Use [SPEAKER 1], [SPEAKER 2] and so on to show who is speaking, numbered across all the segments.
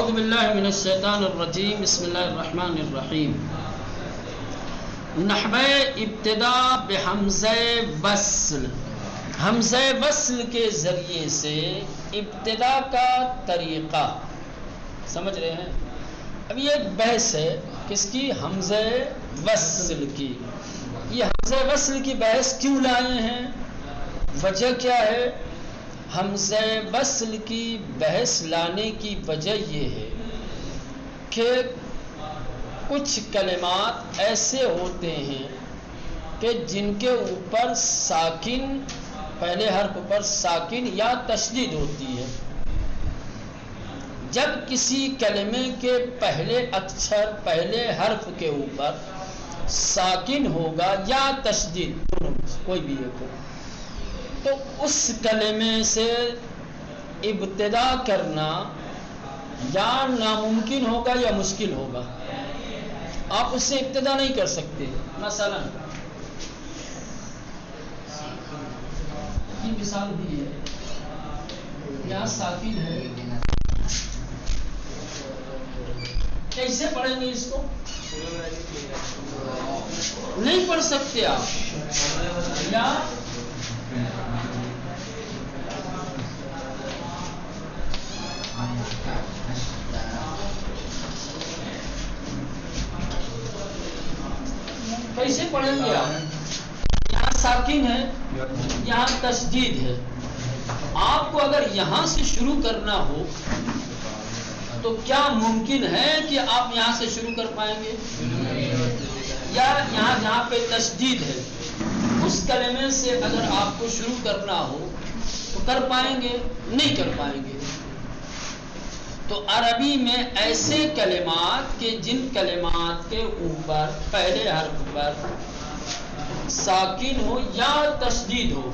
[SPEAKER 1] اعوذ باللہ من الشیطان الرجیم بسم اللہ الرحمن الرحیم. نحوہ ابتدا بحمزہ وصل. حمزہ وصل کے ذریعے سے ابتدا کا طریقہ سمجھ رہے ہیں. اب یہ ایک بحث ہے کس کی؟ حمزہ وصل کی. یہ حمزہ وصل کی بحث کیوں لائے ہیں؟ وجہ کیا ہے؟ حمزہ وصل کی بحث لانے کی وجہ یہ ہے کہ کچھ کلمات ایسے ہوتے ہیں کہ جن کے اوپر ساکن، پہلے حرف پر ساکن یا تشدید ہوتی ہے. جب کسی کلمے کے پہلے اکثر پہلے حرف کے اوپر ساکن ہوگا یا تشدید، کوئی بھی ایک ہو، تو اس کلمے سے ابتدا کرنا یا ناممکن ہوگا یا مشکل ہوگا. آپ اس سے ابتدا نہیں کر سکتے. مثلا کی مثال بھی ہے، یہاں ساکن ہے، کیسے پڑھیں گے اس کو؟ نہیں پڑھ سکتے آپ. یا کیسے پڑھیں گے آپ؟ یہاں ساکن ہے، یہاں تشدید ہے. آپ کو اگر یہاں سے شروع کرنا ہو تو کیا ممکن ہے کہ آپ یہاں سے شروع کر پائیں گے؟ یا یہاں جہاں پہ تشدید ہے اس کلمے سے اگر آپ کو شروع کرنا ہو تو کر پائیں گے؟ نہیں کر پائیں گے. تو عربی میں ایسے کلمات کہ جن کلمات کے اوپر پہلے حرف پر ساکن ہو یا تشدید ہو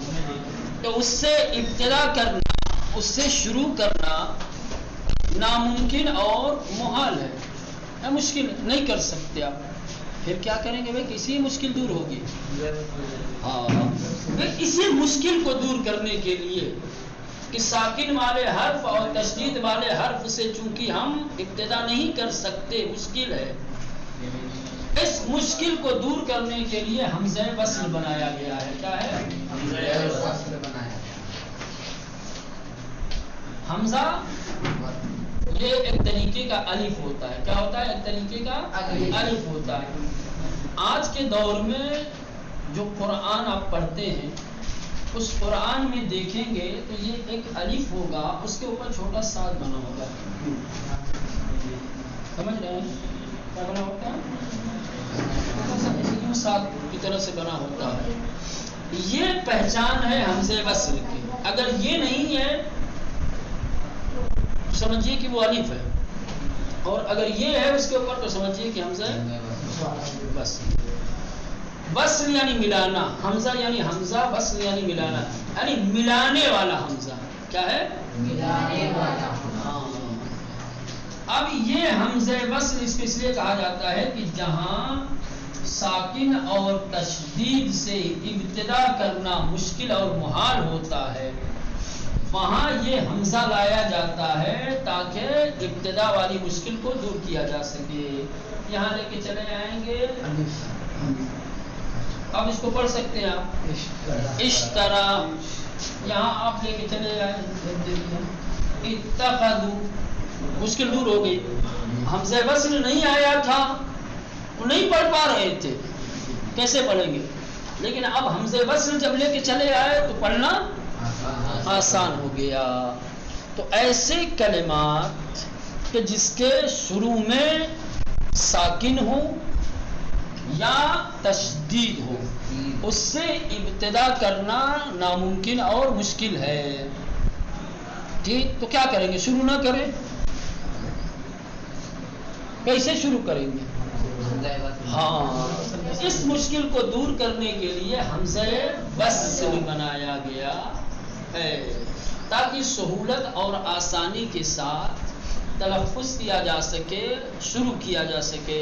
[SPEAKER 1] تو اس سے ابتدا کرنا، اس سے شروع کرنا ناممکن اور محال ہے، مشکل نہیں کر سکتے آپ. پھر کیا کریں گے بھائی؟ کسی مشکل دور ہوگی. ہاں، اسی مشکل کو دور کرنے کے لیے کہ ساکن والے حرف اور تشدید والے حرف سے چونکہ ہم ابتدا نہیں کر سکتے، مشکل ہے، اس مشکل کو دور کرنے کے لیے حمزہ وصل بنایا گیا ہے. کیا ہے؟ حمزہ وصل بنایا. حمزہ یہ ایک طریقے کا الف ہوتا ہے. کیا ہوتا ہے؟ ایک طریقے کا الف ہوتا ہے. آج کے دور میں جو قرآن آپ پڑھتے ہیں اس قرآن میں دیکھیں گے تو یہ ایک الف ہوگا، اس کے اوپر چھوٹا ساد بنا ہوگا. سمجھ رہے ہیں کیا بنا ہوتا ہے؟ ساد کی طرح سے بنا ہوتا ہے. یہ پہچان ہے حمزہ وصل کی. اگر یہ نہیں ہے تو سمجھیے کہ وہ الف ہے، اور اگر یہ ہے اس کے اوپر تو سمجھیے کہ حمزہ وصل. وصل یعنی ملانا، حمزہ یعنی حمزہ، وصل یعنی ملانا، یعنی ملانے والا حمزہ. کیا ہے؟ ملانے والا. ہاں، اب یہ حمزہ وصل اس لیے کہا جاتا ہے کہ جہاں ساکن اور تشدید سے ابتدا کرنا مشکل اور محال ہوتا ہے وہاں یہ حمزہ لایا جاتا ہے تاکہ ابتدا والی مشکل کو دور کیا جا سکے. یہاں لے کے چلے آئیں گے، اب اس کو پڑھ سکتے ہیں آپ. اشترا، یہاں آپ لے کے چلے آئے. اتخذوا، مشکل دور ہو گئی. حمزہ وصل نہیں آیا تھا، وہ نہیں پڑھ پا رہے تھے، کیسے پڑھیں گے؟ لیکن اب حمزہ وصل جب لے کے چلے آئے تو پڑھنا آسان ہو گیا. تو ایسے کلمات کہ جس کے شروع میں ساکن ہو یا تشدید ہو اس سے ابتدا کرنا ناممکن اور مشکل ہے. ٹھیک، تو کیا کریں گے؟ شروع نہ کریں، کیسے شروع کریں گے؟ ہاں، اس مشکل کو دور کرنے کے لیے حمزہ وصل بنایا گیا ہے تاکہ سہولت اور آسانی کے ساتھ تلفظ کیا جا سکے، شروع کیا جا سکے،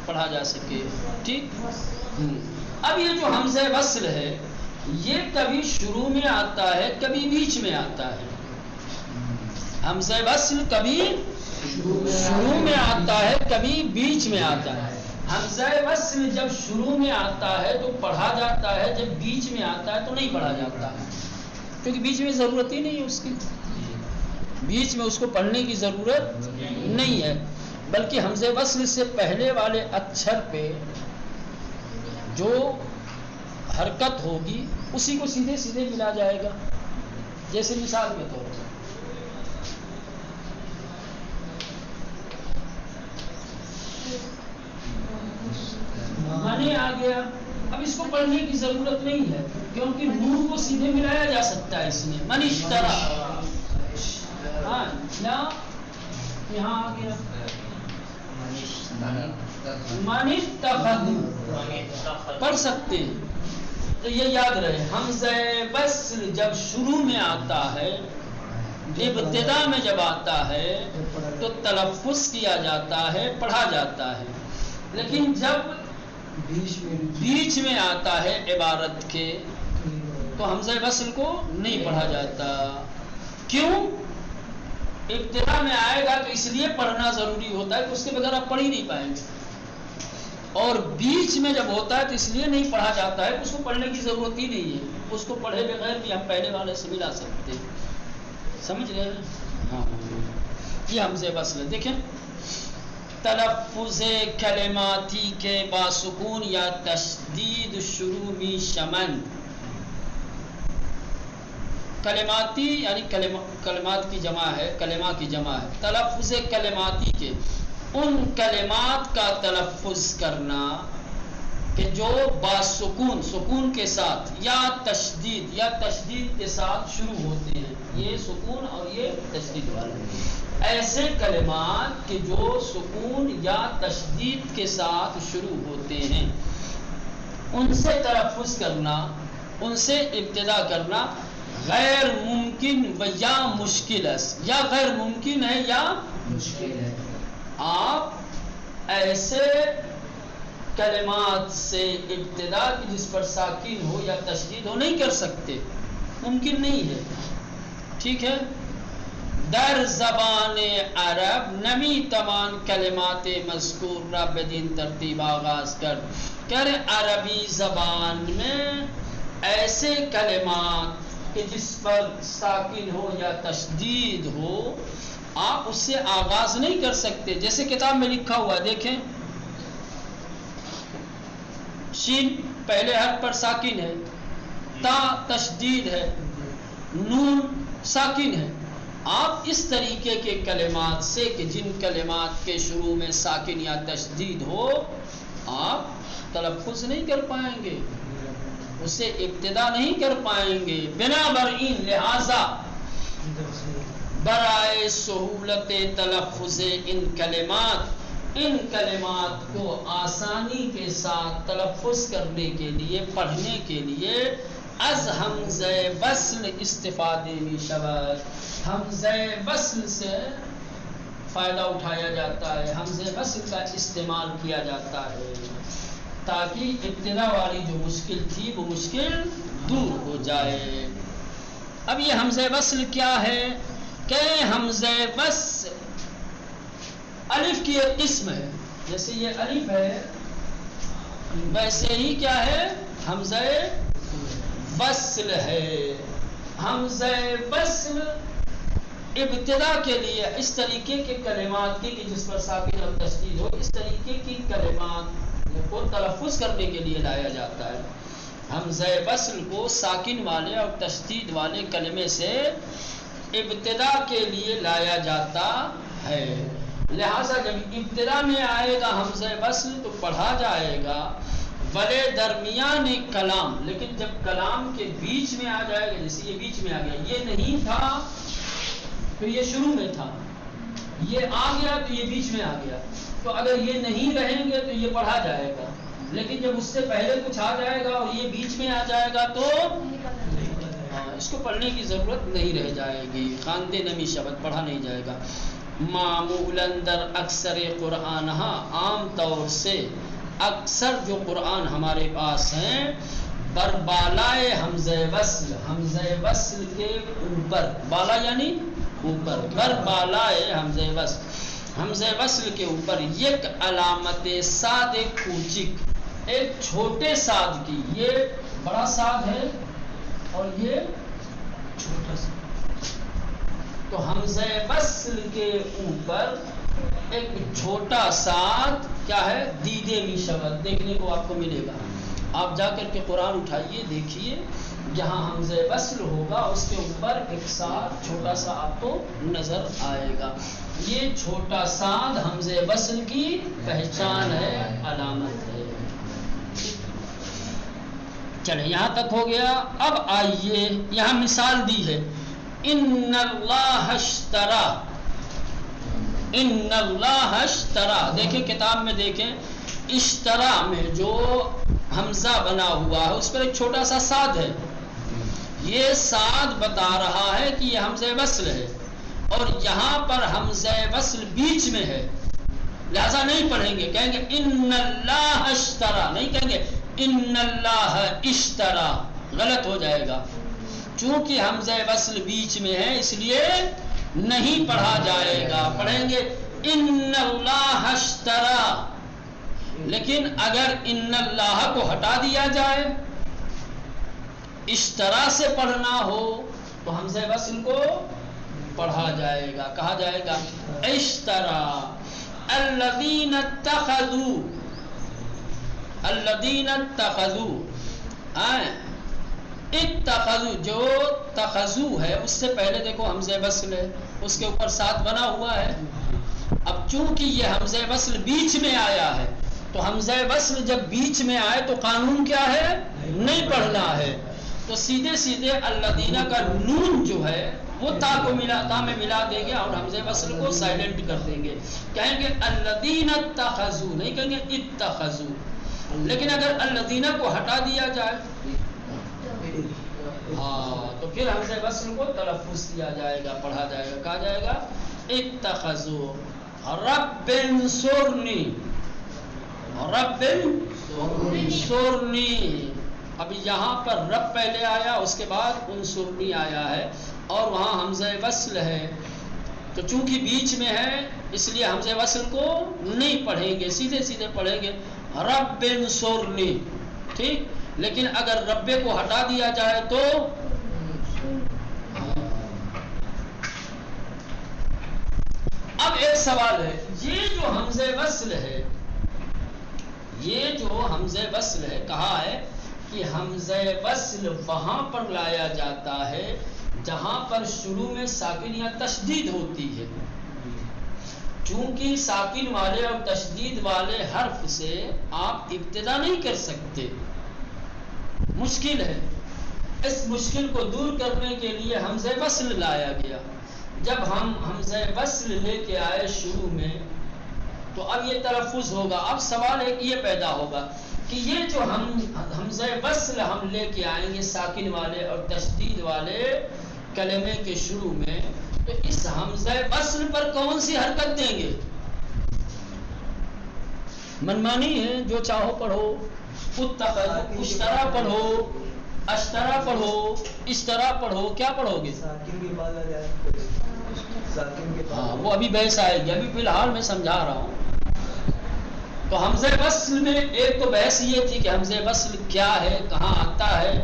[SPEAKER 1] پڑھا جا سکے. ٹھیک. اب یہ جو حمزہ وصل ہے یہ کبھی شروع میں آتا ہے، کبھی بیچ میں آتا ہے. حمزہ وصل کبھی آتا ہے کبھی بیچ میں آتا ہے. حمزہ وصل جب شروع میں آتا ہے تو پڑھا جاتا ہے، جب بیچ میں آتا ہے تو نہیں پڑھا جاتا ہے، کیونکہ بیچ میں ضرورت ہی نہیں ہے اس کی، بیچ میں اس کو پڑھنے کی ضرورت نہیں ہے، بلکہ حمزہ وصل سے پہلے والے اچھر پہ جو حرکت ہوگی اسی کو سیدھے سیدھے ملا جائے گا. جیسے مثال کے طور پر مانے آ گیا، اب اس کو پڑھنے کی ضرورت نہیں ہے کیونکہ نون کو سیدھے ملایا جا سکتا ہے اس میں. من اشترا، ہاں یہاں آ گیا من اتخذ، پڑھ سکتے ہیں. تو یہ یاد رہے حمزہ وصل جب شروع میں آتا ہے، ابتدا میں جب آتا ہے تو تلفظ کیا جاتا ہے، پڑھا جاتا ہے، لیکن جب بیچ میں آتا ہے عبارت کے تو حمزہ وصل کو نہیں پڑھا جاتا. کیوں؟ ابتدا میں آئے گا تو اس لیے پڑھنا ضروری ہوتا ہے کہ اس کے بغیر آپ پڑھ ہی نہیں پائیں گے، اور بیچ میں جب ہوتا ہے تو اس لیے نہیں پڑھا جاتا ہے کہ اس کو پڑھنے کی ضرورت ہی نہیں ہے، اس کو پڑھے بغیر بھی ہم پہلے والے سے ملا سکتے ہیں. سمجھ رہے ہیں؟ ہاں یہ حمزہ وصل ہے. دیکھیں تلفظ کلماتی کے باسکون یا تشدید شروع میں شمن. کلماتی یعنی کلمات کی جمع ہے، کلمہ کی جمع ہے. تلفظ کلماتی کے ان کلمات کا تلفظ کرنا کہ جو باسکون، سکون کے ساتھ یا تشدید کے ساتھ شروع ہوتے ہیں. یہ سکون اور یہ تشدید والے ایسے کلمات کہ جو سکون یا تشدید کے ساتھ شروع ہوتے ہیں، ان سے تلفظ کرنا، ان سے ابتدا کرنا غیر ممکن و یا مشکل ہے، یا غیر ممکن ہے یا مشکل ہے. آپ ایسے کلمات سے ابتدا کی جس پر ساکن ہو یا تشدید ہو نہیں کر سکتے، ممکن نہیں ہے. ٹھیک ہے. در زبان عرب نمی تمام کلمات مذکور را بدین ترتیب آغاز کر. کہہ رہے عربی زبان میں ایسے کلمات کہ جس پر ساکن ہو یا تشدید ہو آپ اس سے آغاز نہیں کر سکتے. جیسے کتاب میں لکھا ہوا ہے، دیکھیں شین پہلے حرف پر ساکن ہے، تا تشدید ہے، نون ساکن ہے. آپ اس طریقے کے کلمات سے کہ جن کلمات کے شروع میں ساکن یا تشدید ہو آپ تلفظ نہیں کر پائیں گے، اسے ابتدا نہیں کر پائیں گے. بنا برئین لہذا برائے سہولت تلفظ ان کلمات کو آسانی کے ساتھ تلفظ کرنے کے لیے، پڑھنے کے لیے از حمزہ وصل استفادے میں شود. حمزہ وصل سے فائدہ اٹھایا جاتا ہے، حمزہ وصل کا استعمال کیا جاتا ہے تاکہ ابتدا والی جو مشکل تھی وہ مشکل دور ہو جائے. اب یہ حمزہ وصل کیا ہے کہ حمزہ وصل الف کی ایک قسم ہے. جیسے یہ الف ہے ویسے ہی کیا ہے حمزہ وصل ہے. حمزہ وصل ابتدا کے لیے اس طریقے کے کلمات کی کہ جس پر ساکن اور تشدید ہو، اس طریقے کی کلمات کو تلفظ کرنے کے لیے لایا جاتا ہے. حمزہ وصل کو ساکن والے اور تشدید والے کلمے سے ابتدا کے لیے لایا جاتا ہے. لہذا جب ابتدا میں آئے گا حمزہ وصل تو پڑھا جائے گا ولے درمیان کلام، لیکن جب کلام کے بیچ میں آ جائے گا، جیسے یہ بیچ میں آ گیا، یہ نہیں تھا تو یہ شروع میں تھا، یہ آ گیا تو یہ بیچ میں آ گیا، تو اگر یہ نہیں رہیں گے تو یہ پڑھا جائے گا. لیکن جب اس سے پہلے کچھ آ جائے گا اور یہ بیچ میں آ جائے گا تو اس کو پڑھنے کی ضرورت نہیں رہ جائے گی. خواندے نمی شبد پڑھا نہیں جائے گا. معمولاً در اکثر قرآن، عام طور سے اکثر جو قرآن ہمارے پاس ہیں بر بالائے حمزہ وصل کے اوپر، بالا یعنی اوپر، بر بالائے حمزہ وصل حمزہ وصل کے اوپر یک علامت ساد کوچک، ایک چھوٹے ساد کی، یہ بڑا ساد ہے اور یہ چھوٹا ساد، تو حمزہ وصل کے اوپر ایک چھوٹا ساد کیا ہے؟ دیدے می شود، دیکھنے کو آپ کو ملے گا۔ آپ جا کر کے قرآن اٹھائیے، دیکھیے جہاں حمزہ وصل ہوگا اس کے اوپر ایک ساد چھوٹا سا آپ کو نظر آئے گا۔ یہ چھوٹا ساد حمزہ وصل کی پہچان ہے، علامت ہے۔ چلیں یہاں تک ہو گیا۔ اب آئیے یہاں مثال دی ہے، ان اللہ اشترا، ان اللہ اشترا، دیکھیں کتاب میں دیکھیں، اشترا میں جو حمزہ بنا ہوا ہے اس پر ایک چھوٹا سا ساد ہے، یہ ساد بتا رہا ہے کہ یہ حمزہ وصل ہے، اور یہاں پر حمزہ وصل بیچ میں ہے، لہذا نہیں پڑھیں گے، کہیں گے ان اللہ اشترا، نہیں کہیں گے ان اللہ اشترا، غلط ہو جائے گا۔ چونکہ حمزہ وصل بیچ میں ہے اس لیے نہیں پڑھا جائے گا، پڑھیں گے ان اللہ اشترا۔ لیکن اگر ان اللہ کو ہٹا دیا جائے، اشترا سے پڑھنا ہو تو حمزہ وصل کو پڑھا جائے گا، کہا جائے گا اشترا الذین اتخذوا، الذین اتخذوا، اتخذوا، جو تخذو ہے اس سے پہلے دیکھو حمزہ وصل ہے، اس کے اوپر ساتھ بنا ہوا ہے۔ اب چونکہ یہ حمزہ وصل بیچ میں آیا ہے تو حمزہ وصل جب بیچ میں آئے تو قانون کیا ہے؟ نہیں پڑھنا ہے، تو سیدھے سیدھے الذین کا نون جو ہے وہ تا کو ملا، تا میں ملا دیں گے اور حمزہ وصل کو سائلنٹ کر دیں گے، کہیں گے الذین اتخذوا، نہیں کہیں گے اتخذوا۔ لیکن اگر الذین کو ہٹا دیا جائے تو پھر حمزہ وصل کو تلفظ کیا جائے گا، پڑھا جائے گا، کہا جائے گا اتخذوا رب انصرنی، رب انصرنی۔ ابھی یہاں پر رب پہلے آیا، اس کے بعد انصرنی آیا ہے، اور وہاں حمزہ وصل ہے، تو چونکہ بیچ میں ہے اس لیے حمزہ وصل کو نہیں پڑھیں گے، سیدھے سیدھے پڑھیں گے رب انصرنی، ٹھیک۔ لیکن اگر رب کو ہٹا دیا جائے تو اب ایک سوال ہے، یہ جو حمزہ وصل ہے، یہ جو حمزہ وصل ہے، کہا ہے کہ حمزہ وصل وہاں پر لایا جاتا ہے جہاں پر شروع میں ساکن یا تشدید ہوتی ہے، چونکہ ساکن والے اور تشدید والے حرف سے آپ ابتدا نہیں کر سکتے، مشکل ہے۔ اس مشکل کو دور کرنے کے لیے حمزہ وصل لایا گیا۔ جب ہم حمزہ وصل لے کے آئے شروع میں تو اب یہ تلفظ ہوگا۔ اب سوال ایک یہ پیدا ہوگا کہ یہ جو ہم حمزہ وصل ہم لے کے آئیں گے ساکن والے اور تشدید والے کلمے کے شروع میں، تو اس حمزہ وصل پر کون سی حرکت دیں گے؟ منمانی ہے، جو چاہو پڑھو، اشترا پڑھو، اشترا پڑھو، اشترا پڑھو، کیا پڑھو گے؟ ہاں وہ ابھی بحث آئے گی، ابھی فی الحال میں سمجھا رہا ہوں۔ تو حمزہ وصل میں ایک تو بحث یہ تھی کہ حمزہ وصل کیا ہے، کہاں آتا ہے،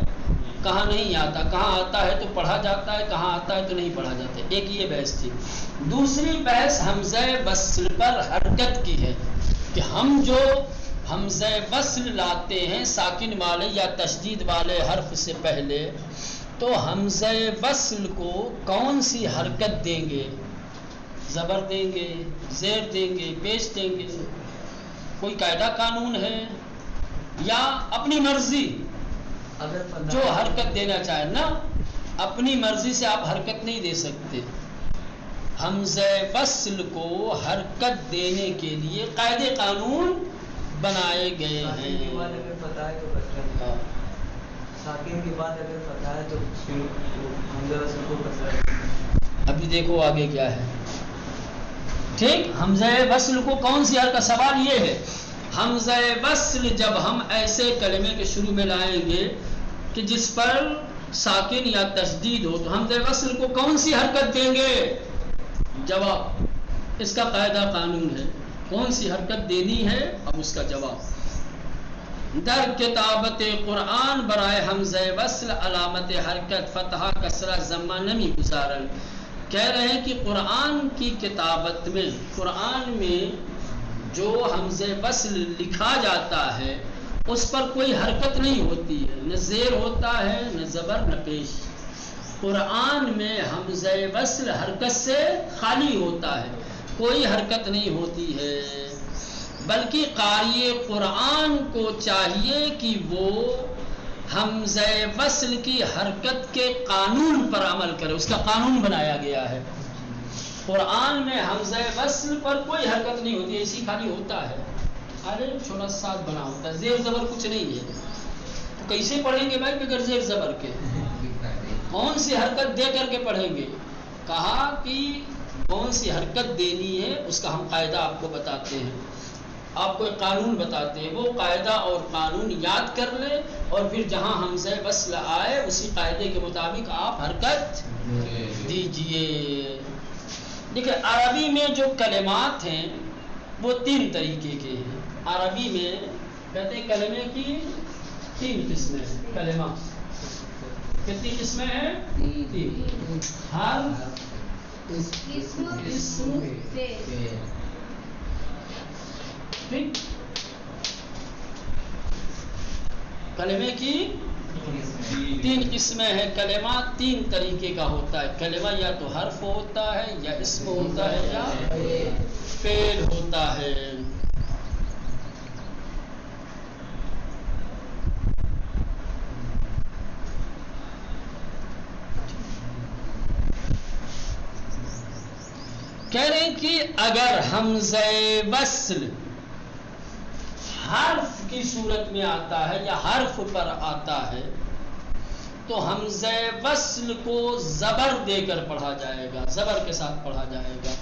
[SPEAKER 1] کہاں نہیں آتا، کہاں آتا ہے تو پڑھا جاتا ہے، کہاں آتا ہے تو نہیں پڑھا جاتا، ایک یہ بحث تھی۔ دوسری بحث حمزہ وصل پر حرکت کی ہے کہ ہم جو حمزہ وصل لاتے ہیں ساکن والے یا تشدید والے حرف سے پہلے، تو حمزہ وصل کو کون سی حرکت دیں گے؟ زبر دیں گے، زیر دیں گے، پیش دیں گے؟ کوئی قاعدہ قانون ہے یا اپنی مرضی جو حرکت دینا چاہے؟ نا، اپنی مرضی سے آپ حرکت نہیں دے سکتے۔ حمزہ وصل کو حرکت دینے کے لیے قاعدے قانون بنائے گئے ہیں۔ ابھی دیکھو آگے کیا ہے، ٹھیک۔ حمزہ وصل کو کون سی حرکت؟ سوال یہ ہے حمزہ وصل جب ہم ایسے کلمے کے شروع میں لائیں گے کہ جس پر ساکن یا تشدید ہو تو حمزہ وصل کو کون سی حرکت دیں گے؟ جواب اس کا قاعدہ قانون ہے، کون سی حرکت دینی ہے، اب اس کا جواب۔ در کتابت قرآن برائے حمزہ وصل علامت حرکت فتحہ کسرہ ضمہ نمی گزارن۔ کہہ رہے ہیں کہ قرآن کی کتابت میں، قرآن میں جو حمزہ وصل لکھا جاتا ہے اس پر کوئی حرکت نہیں ہوتی ہے، نہ زیر ہوتا ہے نہ زبر نہ پیش۔ قرآن میں حمزہ وصل حرکت سے خالی ہوتا ہے، کوئی حرکت نہیں ہوتی ہے، بلکہ قاری قرآن کو چاہیے کہ وہ حمزہ وصل کی حرکت کے قانون پر عمل کرے، اس کا قانون بنایا گیا ہے۔ قرآن میں حمزہ وصل پر کوئی حرکت نہیں ہوتی، ایسی خالی ہوتا ہے، چھوٹا ساتھ بنا ہوتا ہے، زیر زبر کچھ نہیں ہے۔ تو کیسے پڑھیں گے بھائی بغیر زیر زبر کے؟ کون سی حرکت دے کر کے پڑھیں گے؟ کہا کہ کون سی حرکت دینی ہے اس کا ہم قاعدہ آپ کو بتاتے ہیں، آپ کو ایک قانون بتاتے ہیں، وہ قاعدہ اور قانون یاد کر لیں اور پھر جہاں حمزہ وصل آئے اسی قاعدے کے مطابق آپ حرکت دیجئے۔ دیکھیں عربی میں جو کلمات ہیں وہ 3 طریقے کے ہیں۔ عربی میں کہتے ہیں کلمے کی 3 قسمیں ہیں، کلمہ کتنی قسمیں ہیں؟ 3۔ حرف، اسم، ٹھیک؟ کلمے کی 3 قسمیں ہیں، کلمہ 3 طریقے کا ہوتا ہے۔ کلمہ یا تو حرف ہوتا ہے یا اسم ہوتا ہے یا فعل ہوتا ہے۔ کہہ رہے ہیں کہ اگر حمزہ وصل حرف کی صورت میں آتا ہے یا حرف پر آتا ہے تو حمزہ وصل کو زبر دے کر پڑھا جائے گا، زبر کے ساتھ پڑھا جائے گا۔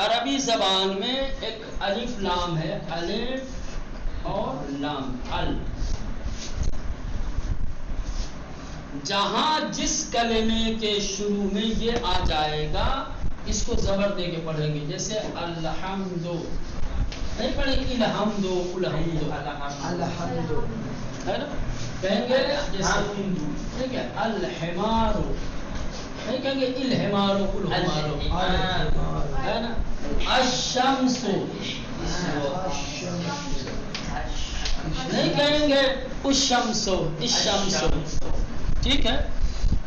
[SPEAKER 1] عربی زبان میں ایک الف لام ہے، الف اور لام، ال، جہاں جس کلمے کے شروع میں یہ آ جائے گا اس کو زبر دے کے پڑھیں گے، جیسے الحمد، نہیں پڑھیں گے الحمد، الحمد ہے نا، کہیں گے جیسے ٹھیک ہے، الحمار، نہیں کہیں گے الحمار، الحمار ہے نا، الشمس، نہیں کہیں گے الشمس، الشمس، ٹھیک ہے۔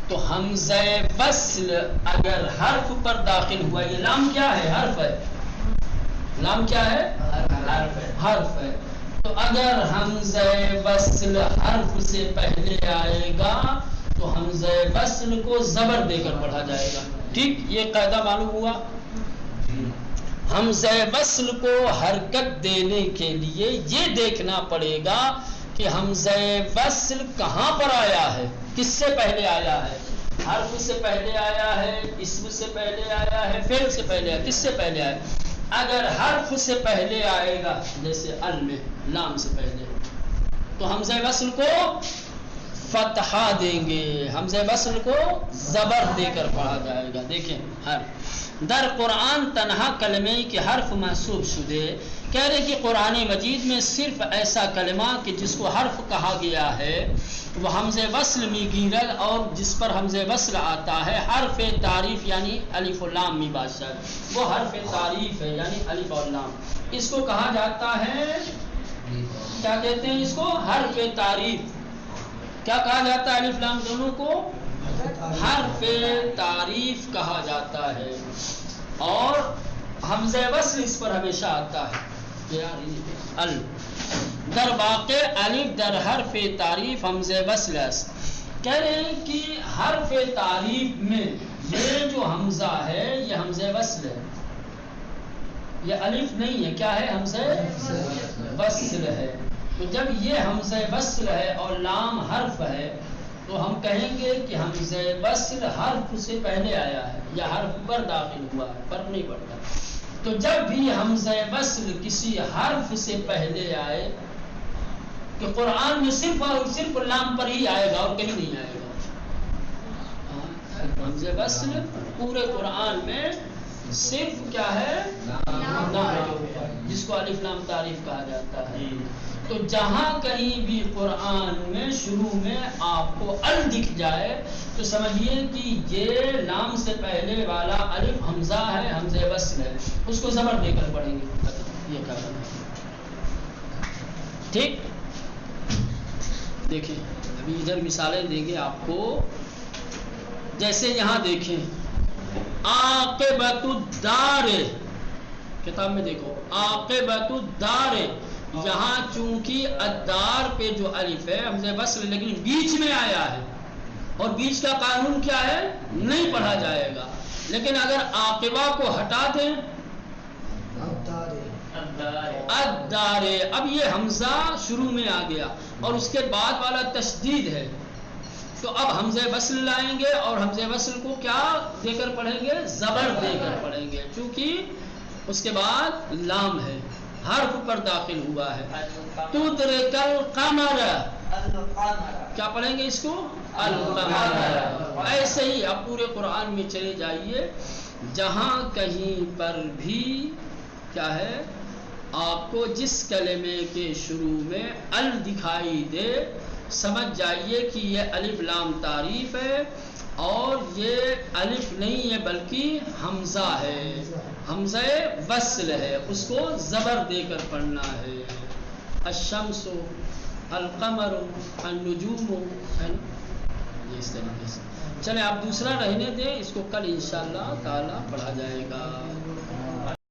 [SPEAKER 1] تو حمزہ وصل اگر حرف پر داخل ہوا، یہ لام کیا ہے؟ حرف ہے، لام کیا ہے؟ حرف ہے۔ تو اگر حمزہ وصل حرف سے پہلے آئے گا تو حمزہ وصل کو زبر دے کر پڑھا جائے گا، ٹھیک؟ یہ قاعدہ معلوم ہوا۔ حمزہ وصل کو حرکت دینے کے لیے یہ دیکھنا پڑے گا کہ حمزہ وصل کہاں پر آیا ہے، کس سے پہلے آیا ہے؟ حرف سے پہلے آیا ہے، اسم سے پہلے آیا ہے، فعل سے پہلے آیا، کس سے پہلے آیا؟ اگر حرف سے پہلے آئے گا جیسے ال میں لام سے پہلے تو حمزہ وصل کو فتحہ دیں گے، حمزہ وصل کو زبر دے کر پڑھا جائے گا۔ دیکھیں حرف در قرآن تنہا کلمے کے حرف محسوب شدے، کہہ رہے کہ قرآن مجید میں صرف ایسا کلمہ کہ جس کو حرف کہا گیا ہے وہ حمزہ وصل می گیرل، اور جس پر حمزہ وصل آتا ہے حرف تعریف یعنی الف و لام می باشد، وہ حرف تعریف ہے یعنی الف اور لام، اس کو کہا جاتا ہے، کیا کہتے ہیں اس کو؟ حرف تعریف۔ کیا کہا جاتا ہے؟ الف لام دونوں کو حرف تعریف کہا جاتا ہے، اور حمزہ وصل اس پر ہمیشہ آتا ہے، ال در واقع الف در حرف تعریف حمزہ وصل است۔ کہہ رہے ہیں کہ حرف تعریف میں یہ جو حمزہ ہے یہ حمزہ وصل ہے، یہ الف نہیں ہے، کیا ہے؟ حمزہ وصل ہے۔ تو جب یہ حمزہ وصل ہے اور لام حرف ہے تو ہم کہیں گے کہ حمزہ وصل حرف سے پہلے آیا ہے یا حرف پر داخل ہوا ہے، فرق نہیں پڑتا۔ تو جب بھی حمزہ وصل کسی حرف سے پہلے آئے کہ قرآن میں صرف اور صرف لام پر ہی آئے گا اور کہیں نہیں آئے گا۔ حمزہ وصل پورے قرآن میں صرف کیا ہے نام، جس کو الف لام تعریف کہا جاتا ہے۔ تو جہاں کہیں بھی قرآن میں شروع میں آپ کو ال دکھ جائے تو سمجھیے کہ یہ لام سے پہلے والا الف حمزہ ہے، حمزہ وصل ہے، اس کو زبر دے کر پڑھیں گے۔ یہ کیا کرنا ہے؟ ٹھیک، دیکھیں ابھی ادھر مثالیں دیں گے آپ کو۔ جیسے یہاں دیکھیں عاقبۃ الدار، کتاب میں دیکھو عاقبۃ الدار، یہاں چونکہ الدار پہ جو الف ہے حمزہ وصل لیکن بیچ میں آیا ہے، اور بیچ کا قانون کیا ہے؟ نہیں پڑھا جائے گا۔ لیکن اگر عاقبہ کو ہٹا دیں الدار، اب یہ حمزہ شروع میں آ گیا اور اس کے بعد والا تشدید ہے، تو اب حمزہ وصل لائیں گے اور حمزہ وصل کو کیا دے کر پڑھیں گے؟ زبر دے کر پڑھیں گے، چونکہ اس کے بعد لام ہے، حرف پر داخل ہوا ہے۔ تدرک القمر، کیا پڑھیں گے اس کو؟ القمر۔ ایسے ہی اب پورے قرآن میں چلے جائیے، جہاں کہیں پر بھی کیا ہے آپ کو جس کلمے کے شروع میں ال دکھائی دے، سمجھ جائیے کہ یہ الف لام تعریف ہے، اور یہ الف نہیں ہے بلکہ حمزہ ہے، حمزہ وصل ہے، اس کو زبر دے کر پڑھنا ہے۔ الشمس، القمر، النجوم، ہے نا، یہ اس طریقے سے۔ چلیں آپ دوسرا رہنے دیں، اس کو کل انشاءاللہ تعالی پڑھا جائے گا۔